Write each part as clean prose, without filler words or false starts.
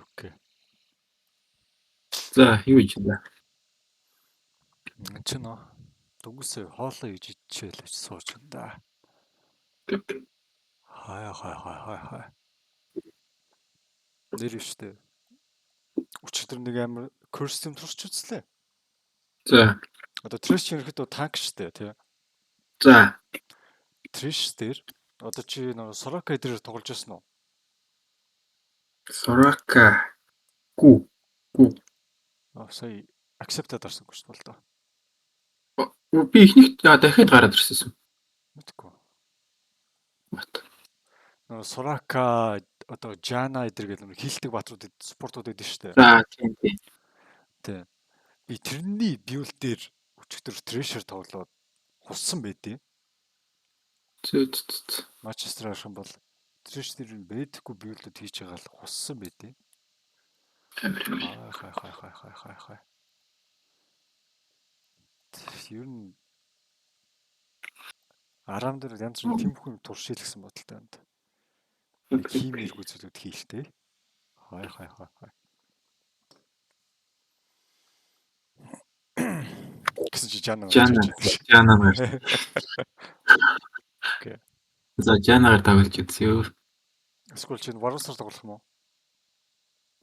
Окей. За, юу хийж байна? Чи нөө дүнсээ хоолоо хийж ичээлж сууж байна да. Хай. Нэр штэ. Өчигдөр нэг амар костюм турч үзлээ. За. Одоо Триш ерөөхдөө танк штэ тий. За. Триш дээр одоо чи нэг Сорока дээр тоглож байсан уу? Сорока. Гүү. Сая accepted арсангүй шүү дээ. Би ихнийх дахиад гараад ирсэн. Мэдгүй. Мат. Сорока одоо Жана эдэр гэл хилдэг баатруудад спортууд эдэн штэ. За, тийм. Тий. Би тэрний бьюл дээр өчигдөр Трэшер тоглоод хуссан байдیں۔ Манчестер архан бол Трэшер нь бэдэхгүй бьюлд хийж байгаа л хуссан байдیں۔ Хай. Ер нь Арам дээр янз бүр тийм хүн туршилгсан бодолтой байна. Нэг хиймэргүй зүйлүүд хийлтэй. Хай. Гэсэн чи Жана. Окей. За, Жанагаар тоглож үзье. Эсвэл чи Варусаар тоглох юм уу?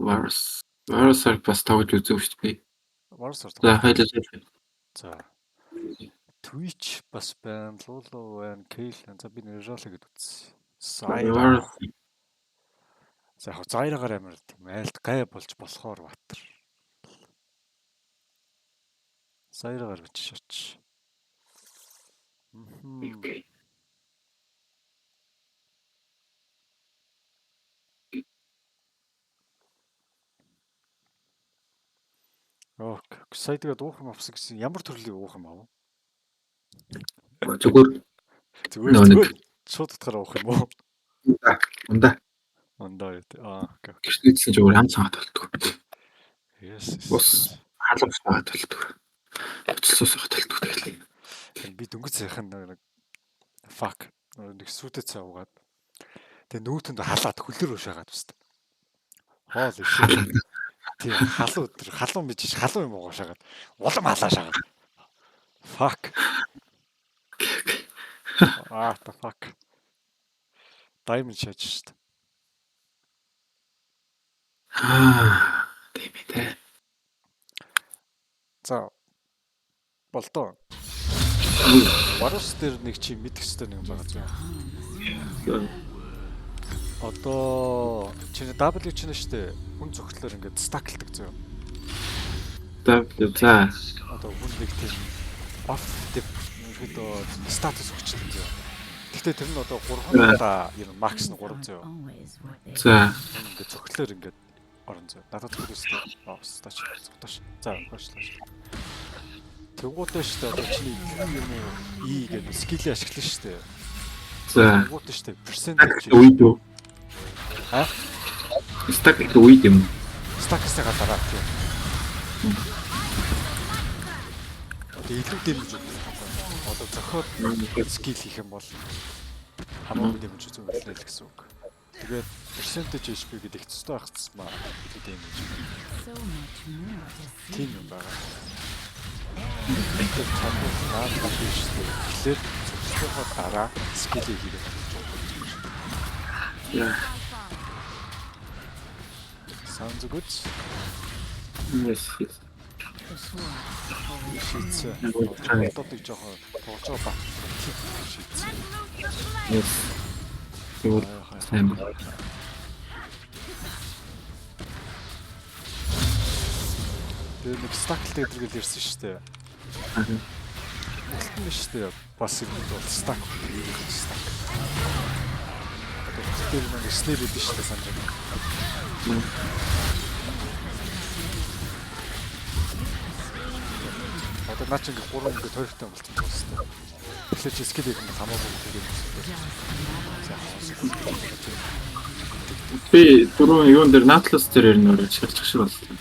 Варусаар бас тоглож үзв шүү дээ. Варусаар. За, хайлаа. За. Twitch бас байна, Lolo байна, Kale. За би нэржаалаа гэд үзсэн. Сайра. За яг Зайрагаар амар тийм айлт гай болж болохоор Батар. Сайрагаар бичиж. Окей. Сая тэгээд уух юм авсан гэсэн ямар төрлийн уух юм аа? Зүгээр. Шууд утгаараа уух юм уу? Ундаа. Окей. Гэрчнийдсэн зүгээр ам цангаад болтгоо. Yes. Ус хаалгаж байгаа болтгоо. Уцалсуус байгаа болтгоо тэгэл. Би дөнгөж сайхан нэг fuck нэг сүтэ цаагаад тэгээ нүүтэнд халаад хөлөр уушаагаад басна. Хоол ишээ. Тийм халуун мэдээж халуун юм уушаагаад улам халаашаагаад. Fuck. The fuck. Diamond шааж штт. Тийм. За. Болдоо. Варус дээр нэг чи мэдэх ёстой нэг юм байгаа зөө. Одоо чиний W чинь штэ хүн зөвхлөөр ингээд стаклдаг зөө. За. Одоо хүн нэг тийм off деп ерөөдөө статус өгчдөг зөө. Гэхдээ тэр нь одоо 3 удаа ер нь макс нь 3 зөө. За. Ингээд зөвхлөөр ингээд орон зөө. Надад төлөөстэй. Стач. За, хойшлоо. Тэггуутай штэ одоо чиний юм уу гэдэг скилээ ашиглана штэ. За. Тэггуутай штэ персентаж үед үү? Стак үед юм. Стакстай гадараа тийм. Одоо илүү дэмж өгөх. Одоо зохиод скил хийх юм бол хамаагүй дэмж үзүүлнэ л гэсэн үг. Тэгээд percentage HP гэдэг хэцүү байх гэсэн маа илүү дэмж. Тийм юм байна. Тэр чамд наад биш шүү. Тэгэхээр зөвхөн дараа скилээ хийгээд. Yeah. Sounds good. Yes. Шийдсэн. Одоо жоохон тоглож байгаа. Шийдсэн. Yes. Зүгээр сайн байна. Тэр нэг стаклтэй гэдэргээл ярьсан шүү дээ. Үлдэн биш шүү дээ. Бас юм бол стак. Тэр нэг снэр гэдэг шүү дээ санаж байна. Одоо наач ингээ 3 ингээ тойрогтой болчихсон байна. Тэгэхээр чи скил хийх нь хамаагүй тэгээд би түрүүн юун дээр Nautilus дээр нөр шалчих шиг болсон.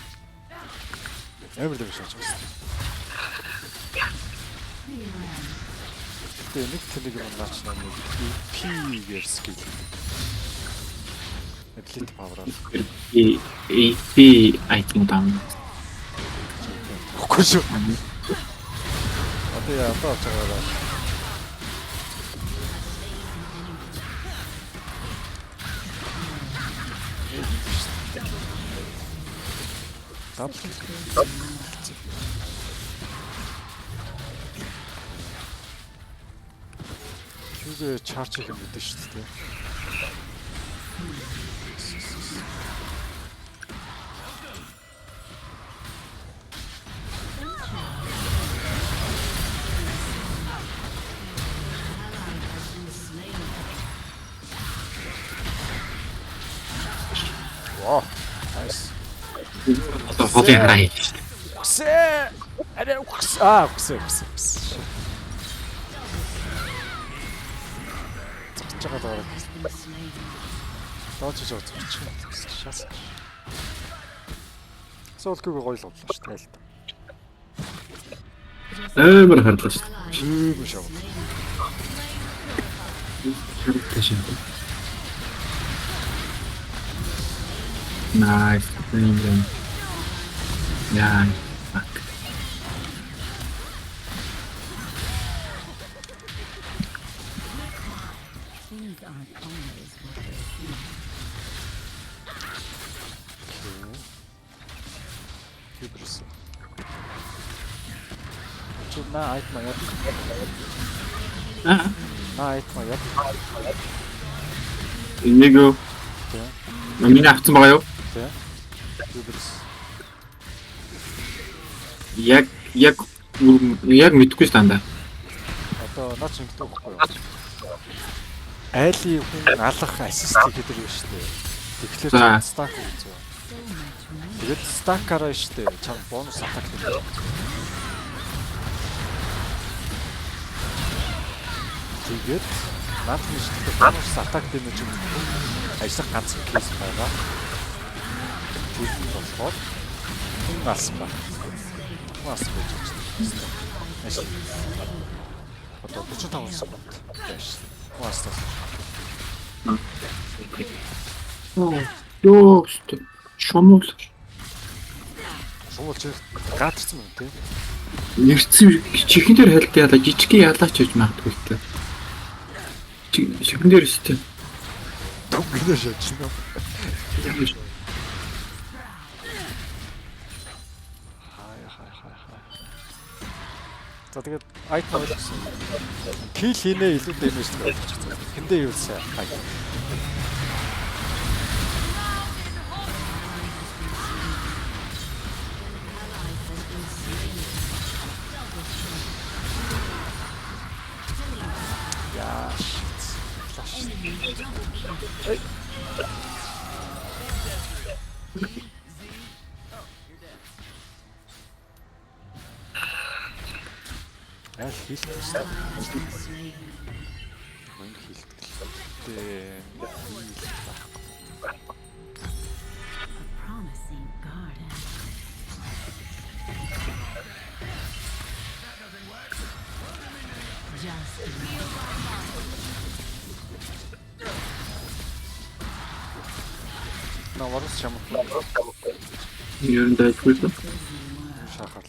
Амар дээр шалчих байсан. Гэхдээ нэг тэнэг юм наач нэг EP-гээр скил. Ability power. AP item даун. Үгүй шүү. Одоо яа одоо цаагаар. Юугээ чарж хийх юм мэдэн шүү дээ. Вау, nice. Одоо холын хараа хийж шүү дээ. Үсээ. Арай үсээ. Цогч байгаа. Дооч жоо цогч. Шас. Соолкыг гоё л боллоо шүү дээ. Амар харлаа шүү дээ. Чиг шав. Nice. Yeah. Things aren't always what they seem. Хибрис. Чудна айт маяг. Айт маяг. Энийг миний авсан байгаа юу? Тэ. Хибрис. Яг мэдгүй шүү даа. Одоо наач ингэдэг байхгүй юу? Айлын хүн алах ассист хийдэг юм шүү дээ. Тэгэхээр стак үзээ. Тэгээд стакараа шүү дээ. Чам бонус атак хийдэг. Тэгээд наад нь шүү дээ. Бонус атак дэмэж юм. Ажлах ганц кейс байгаа. Тэгвэл болохоор хүн алсан байна. Мас гэж байна. Одоо 45 секунд байна. Мастер. Ёо, шомол. Шомол чи гатарсан юм тий. Нэрцэн чихэн дээр хальт яла жижигхэн ялаач гэж магадгүй тэ. Чихэн дээр шүү дээ. Түгнэ шавчихна. За тэгээд айтм ойлгосон. Кил хийнэ илүү дэмэж гэж. Хэндээ юу сайн. Яа. Яа хийлээ. Мөн хийлээ. A promising garden. Наварс чам. Ер нь дайггүй л. Шахал.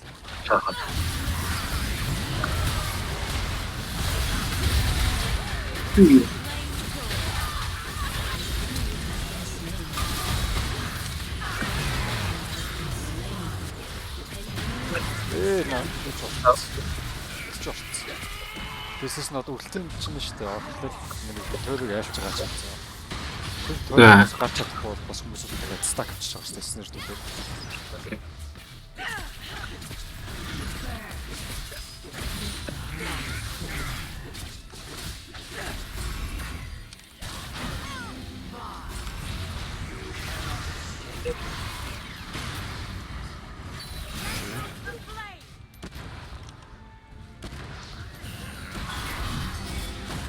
This is not үлтэн чинь шүү дээ. Орлол нэг төрөг айлж байгаа ч юм. Төрөг гарч чадахгүй бас хүмүүс тэгээд стак авчих байгаа шүү дээ. Снэр дүүгээ.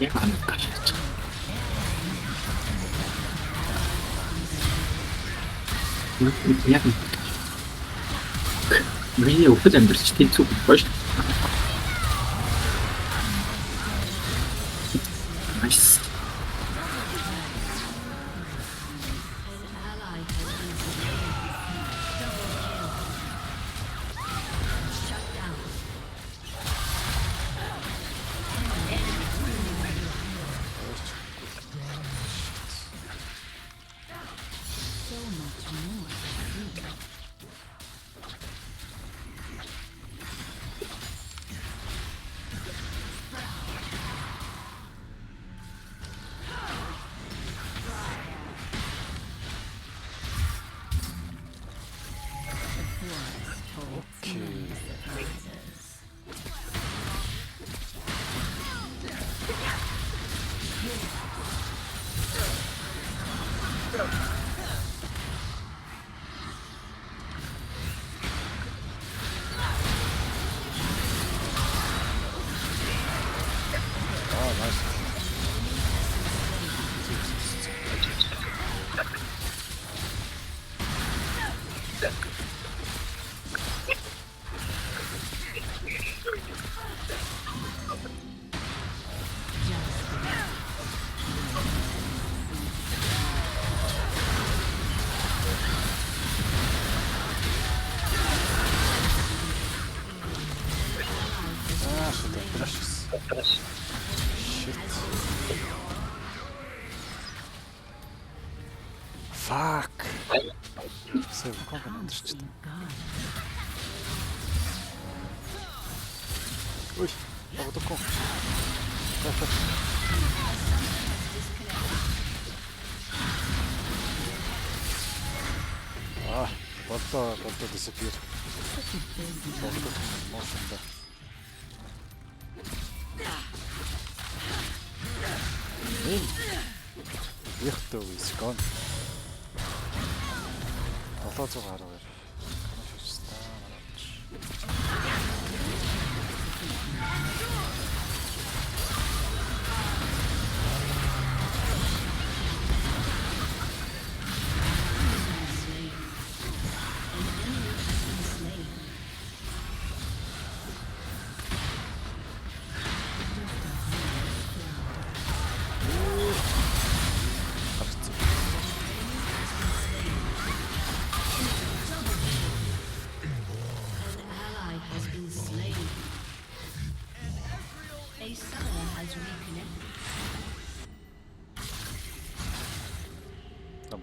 Яг анх гэж. Яг миний өвөд амьдэрч тийм зүг бош. Fuck. Сэв конк амдэрч та. Ой, авдоко. Болдоо disappear. Болдоо моошонда. Ихтэй үс гон. 710 гараар.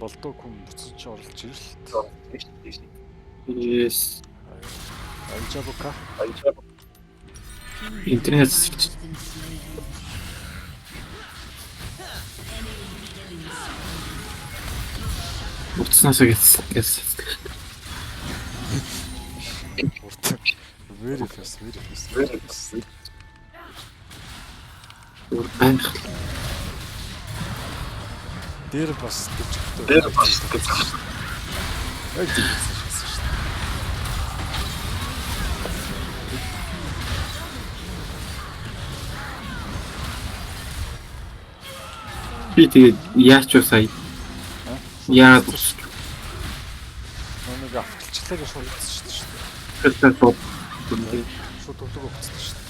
Болдоо хүн буцаж оролж ирэл. Yes. Альжабука. Интернет утаснасаа гэсэн. Very fast. Дээр бас гэж. Яг тийм шүү дээ. Би тэгээд яач вэ сая? Яа нэг авталчлаагаа шууд хийсэн шүү дээ. тэгэхээр бод Шууд төвлөгөө өгсөн шүү дээ.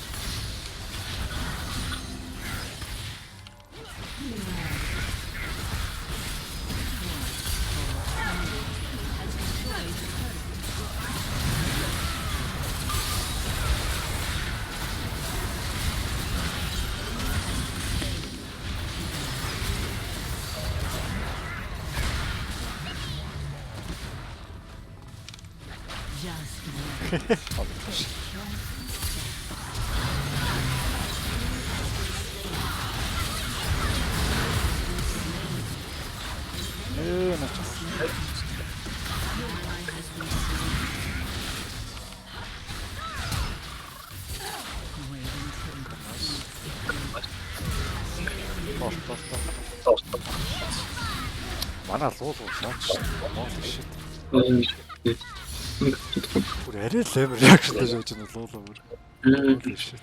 Манай луу шаач. Монгол шит. Бүр арай левел реакшнтэй шууж байна луу бүр. Шит.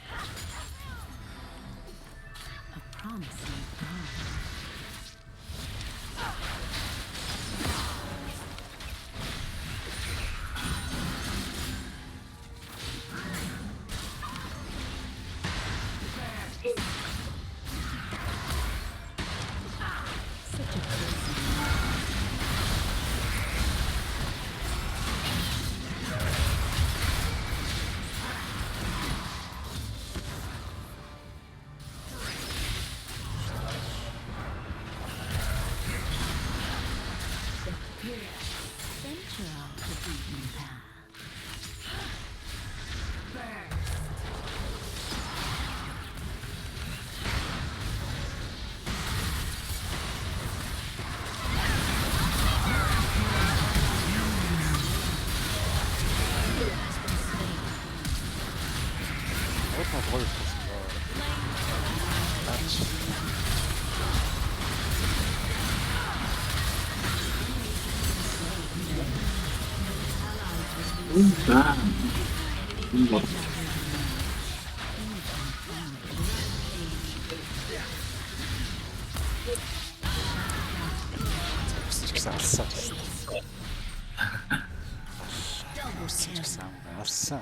Алсан.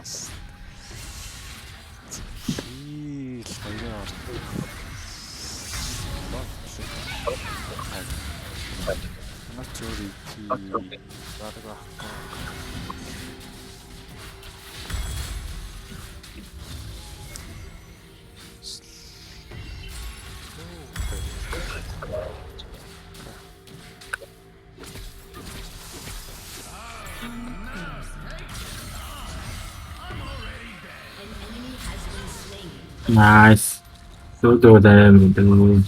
Хийл хоёроор maturity Nice. Сүүдөө дайм дөө.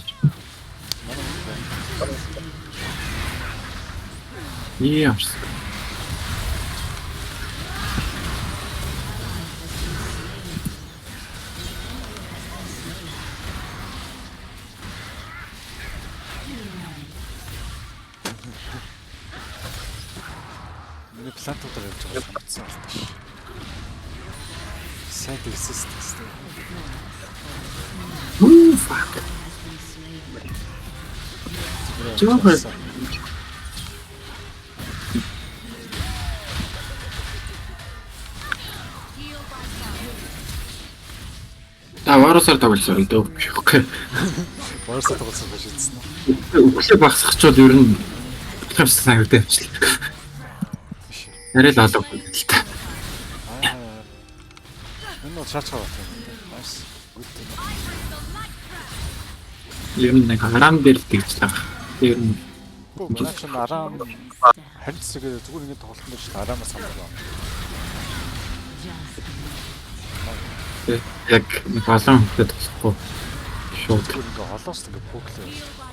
Yes. Миний плантуудаар явж байгаа санагдсан байна шүү. Сайн дэрсэс тест. Fuck. Жохор. Варусаар тоглосон дөө. Окей. Варусаар тоглосон байж үзсэн үү? Өглөө багсахчвал ер нь тавьсан санагдаж байна. Арай л алга байна л та. Энэ бол шаачгаа байна. Nice. Good. Ер нь нэг арам дээр л тэгж байгаа. Ер нь Манай ч арам харилцаагээ зүгээр ингэ тоглосон байж арамаас хамаагүй. яг нэг олон хөдөлгөөн тоглохгүй шууд Ингээ холоос ингээ пөглөө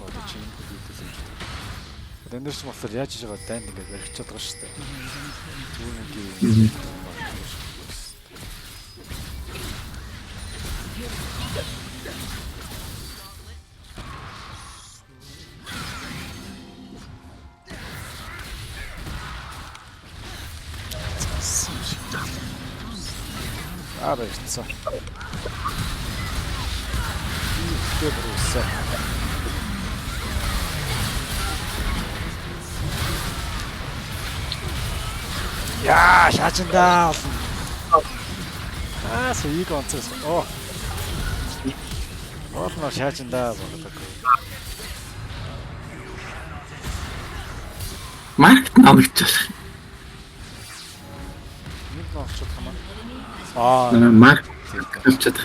одоо чи юм хэлсэн юм шиг. Эндэрч болохоор яаж хийж байгаа дайнд ингээ барьчихад байгаа шүү дээ. Зүгээр ингээ баярцаа. Тэвэрсэн. Яа, шаачандаа. Сийг онцос. Болно шаачандаа болдог. маркет намагчаа. Нэг новчод хамаа. Маркет болчиход.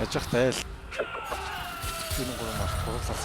Ажих тайл. Энэ гурван марк гурлал.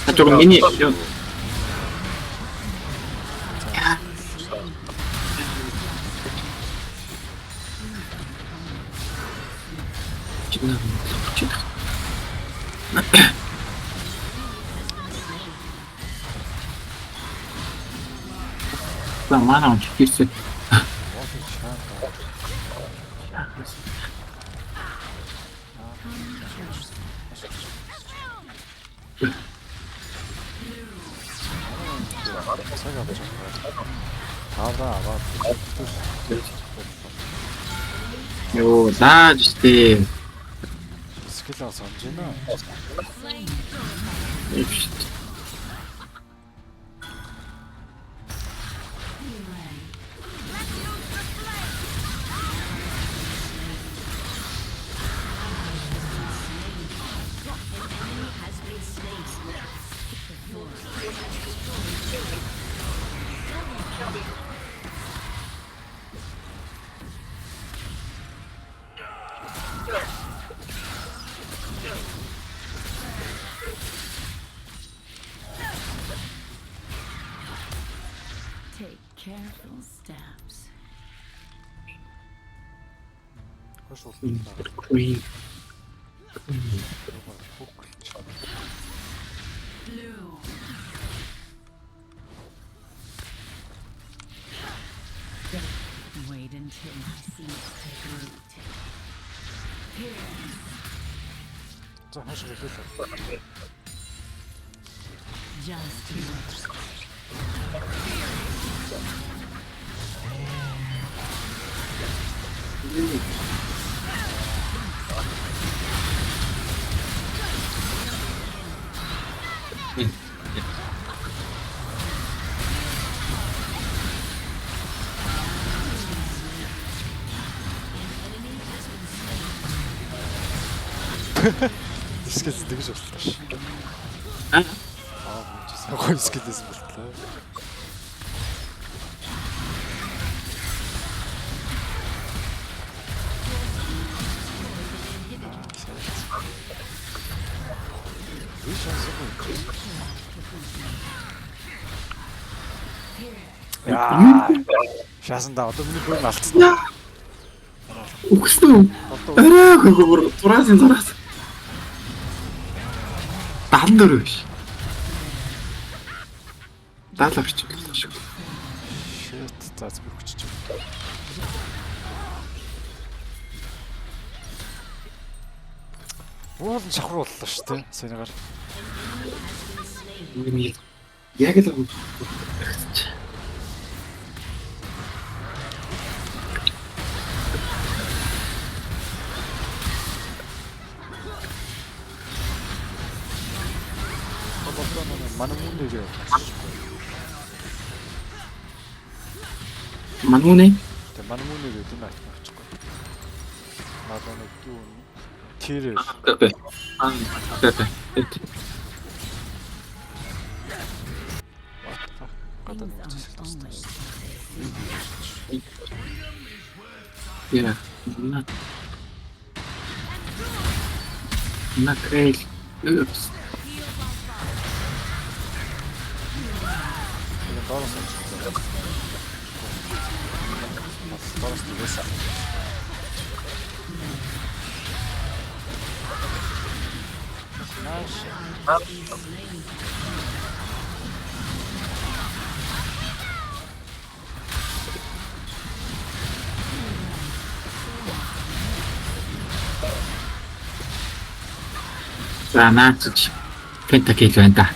Хажууг миний Mana on çıkırsa. Yo, да, işte. Skill авсан юм байна. Take careful steps. Queen. Blue. Wait until my seeds take root. Here. Just here. Скил тэгж боллоо ш. Аа. Аа гоё скилээс болтлоо. Яа. Шаасан да одоо миний бүр алдсан. Үхсэн. Арай хөргөр зураас. Даандар биш. Даалаа бичүүлсэн шүү. Shit, за би хүчиж. Уул нь шахар боллоо шүү дээ. Саягаар. Яг л юм. Манай мөнийгээ Манууны тэг манай мөнийгээ тийм авчихгүй. Надад нэг дүү тэр окей. Окей. гадаа Things aren't always Yeah. На крей. Упс. доороос тийгээс. За наач пентакил байна да.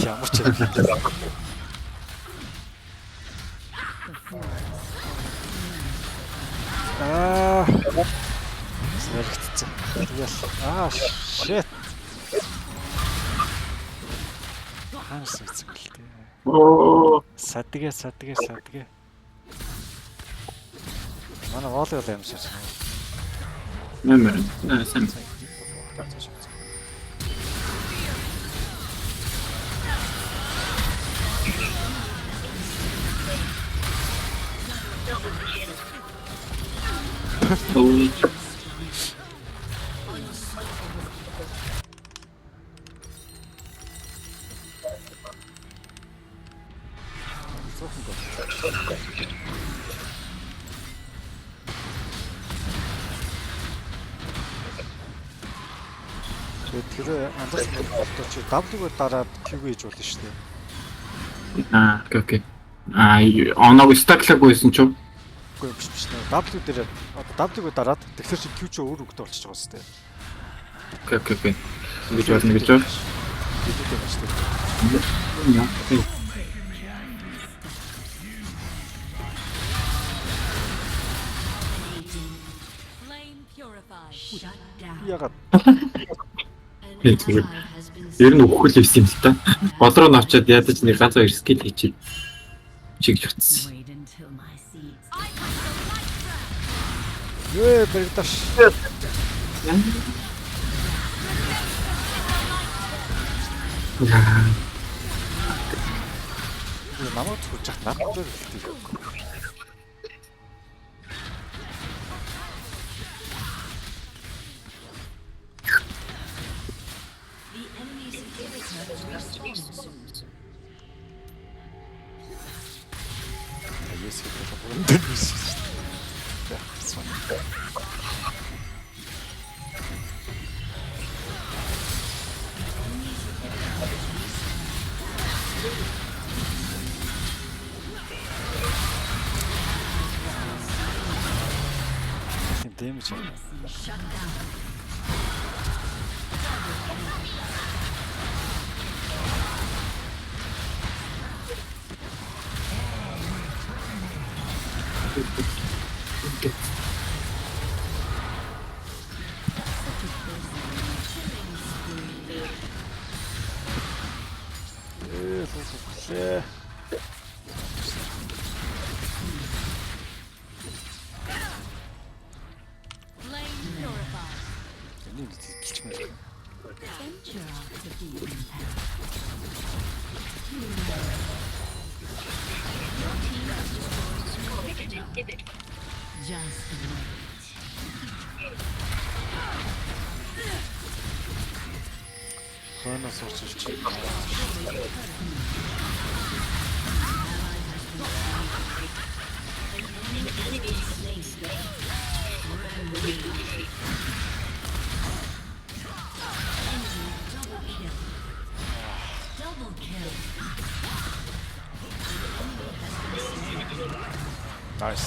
Ямар ч юм. Зэрэгцсэн. Тэгэл. Shit. Ханс үцэг л тээ. Оо. Садгээ. Манай волейбол юм шиг байна. Нэмэр. Сэн. Ой. Тэр андаас болтоо чи W-г дараад Q-г хийж болно шүү дээ. Окей. Оног стаклаг байсан ч юу? Үгүй биш нэ. W дээр W-г дараад тэгэхээр чи Q ч өөр үгтэй болчихж байгаа шүү дээ. Окей. Ингэж байна. Бидээ байна шүү дээ. Яа. flame purified. Shut down. Ягаад Ер нь өгөх л байсан юм л та. Болроо навчаад ядаж нэг ганц хоёр скил хийчих. Чигж утсан. Wait until my seeds. бэрэгдаш. Яа. Намайг хүлж чад надад хэлдэг. Yes, damage. Shut down. Лээ. Flame purified. Энийг гэлчмээр. Venture out to the beaten path. Just wait. Хойноос урчилж чи. Double kill. Nice.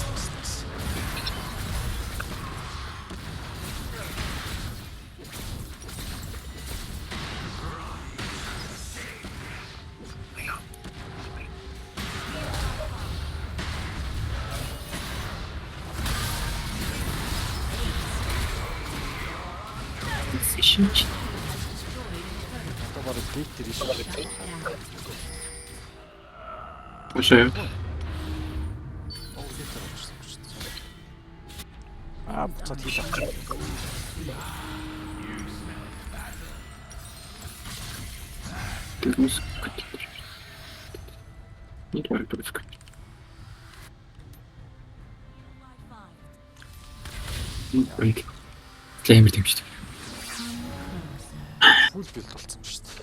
Шинж. Одоо баруун дэйт дээр иш. Ошоо. Буцаад хийх авчих. Тэрнээс нэг үргэлж. Нэг. Клеймер дэмждэг. Фул билд болсон шүү дээ.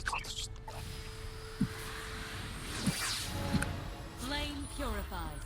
Flame purifies.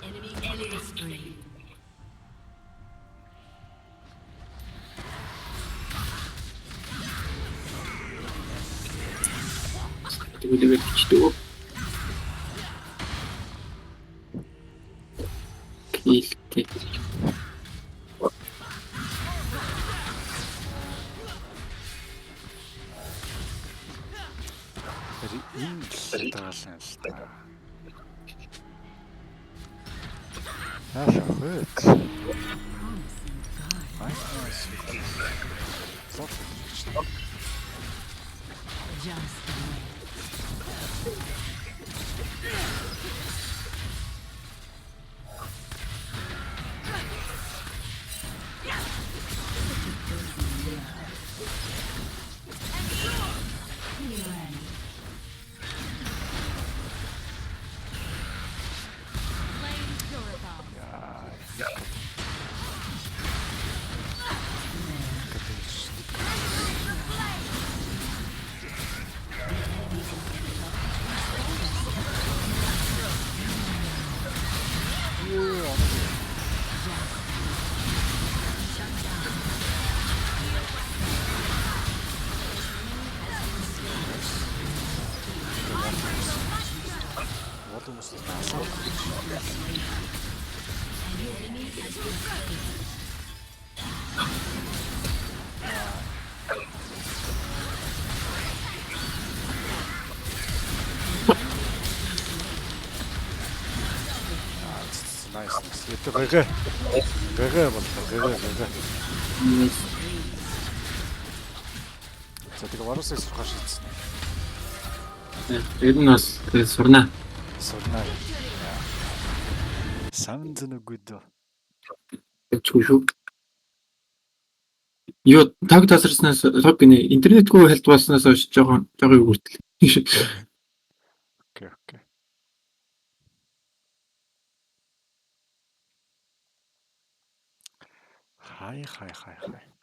Enemy spree. Тэгээд бичдэг. Килтэй. Ийм л даална л та. Ахахт. Just wait. Flame purified. Nice. гээ. Гээ болоо. Гээ. За тэгээ Варусыг сурахаар шийдсэн. Ер нь бас тэгээд сурнаа. Сурнаа. Sounds good. Дэвчгүй шүү. Юу таг тасарснаас лог гинэ интернетгүй хэлт болсноос хойш жоохон юу хүртэл. Окей. Хай.